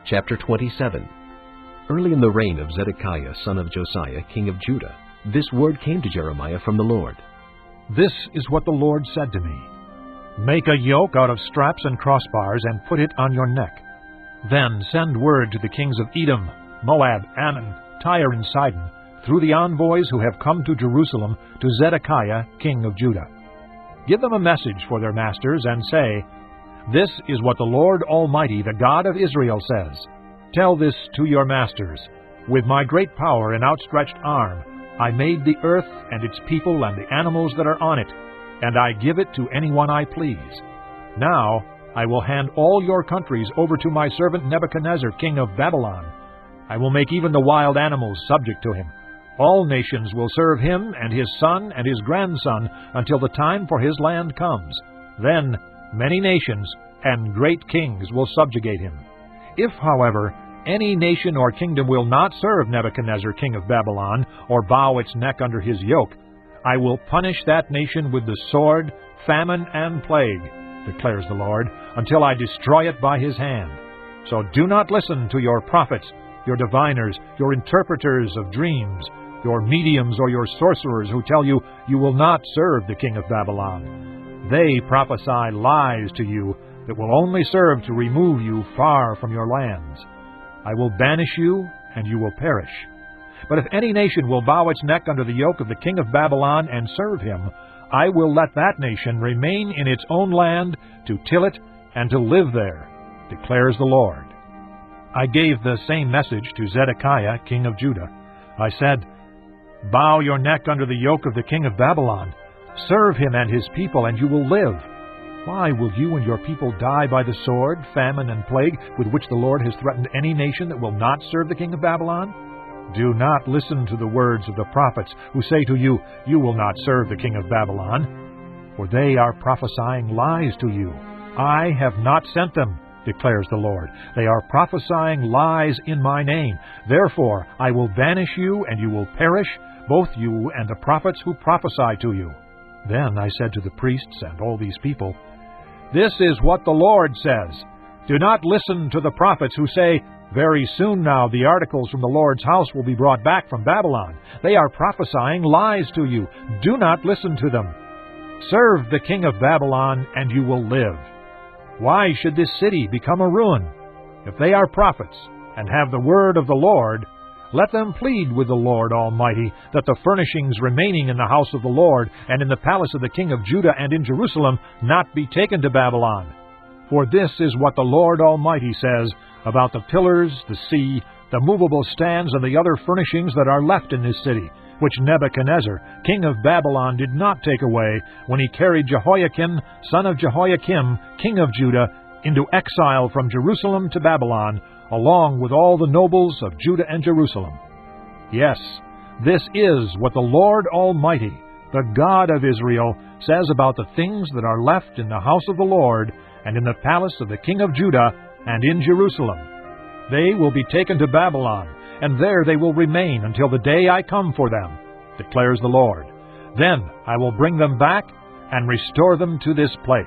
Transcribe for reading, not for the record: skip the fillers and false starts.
Chapter 27. Early in the reign of Zedekiah, son of Josiah, king of Judah, this word came to Jeremiah from the Lord. This is what the Lord said to me. Make a yoke out of straps and crossbars and put it on your neck. Then send word to the kings of Edom, Moab, Ammon, Tyre, and Sidon, through the envoys who have come to Jerusalem to Zedekiah, king of Judah. Give them a message for their masters and say, This is what the Lord Almighty, the God of Israel, says. Tell this to your masters. With my great power and outstretched arm, I made the earth and its people and the animals that are on it, and I give it to anyone I please. Now I will hand all your countries over to my servant Nebuchadnezzar, king of Babylon. I will make even the wild animals subject to him. All nations will serve him and his son and his grandson until the time for his land comes. Then many nations and great kings will subjugate him. If, however, any nation or kingdom will not serve Nebuchadnezzar, king of Babylon, or bow its neck under his yoke, I will punish that nation with the sword, famine, and plague, declares the Lord, until I destroy it by his hand. So do not listen to your prophets, your diviners, your interpreters of dreams, your mediums or your sorcerers who tell you you will not serve the king of Babylon. They prophesy lies to you that will only serve to remove you far from your lands. I will banish you, and you will perish. But if any nation will bow its neck under the yoke of the king of Babylon and serve him, I will let that nation remain in its own land to till it and to live there, declares the Lord. I gave the same message to Zedekiah, king of Judah. I said, Bow your neck under the yoke of the king of Babylon. Serve him and his people, and you will live. Why will you and your people die by the sword, famine, and plague with which the Lord has threatened any nation that will not serve the king of Babylon? Do not listen to the words of the prophets who say to you, You will not serve the king of Babylon. For they are prophesying lies to you. I have not sent them, declares the Lord. They are prophesying lies in my name. Therefore I will banish you, and you will perish, both you and the prophets who prophesy to you. Then I said to the priests and all these people, This is what the Lord says. Do not listen to the prophets who say, Very soon now the articles from the Lord's house will be brought back from Babylon. They are prophesying lies to you. Do not listen to them. Serve the king of Babylon, and you will live. Why should this city become a ruin? If they are prophets and have the word of the Lord, let them plead with the Lord Almighty that the furnishings remaining in the house of the Lord and in the palace of the king of Judah and in Jerusalem not be taken to Babylon. For this is what the Lord Almighty says about the pillars, the sea, the movable stands, and the other furnishings that are left in this city, which Nebuchadnezzar, king of Babylon, did not take away when he carried Jehoiakim, son of Jehoiakim, king of Judah, into exile from Jerusalem to Babylon, along with all the nobles of Judah and Jerusalem. Yes, this is what the Lord Almighty, the God of Israel, says about the things that are left in the house of the Lord and in the palace of the king of Judah and in Jerusalem. They will be taken to Babylon, and there they will remain until the day I come for them, declares the Lord. Then I will bring them back and restore them to this place.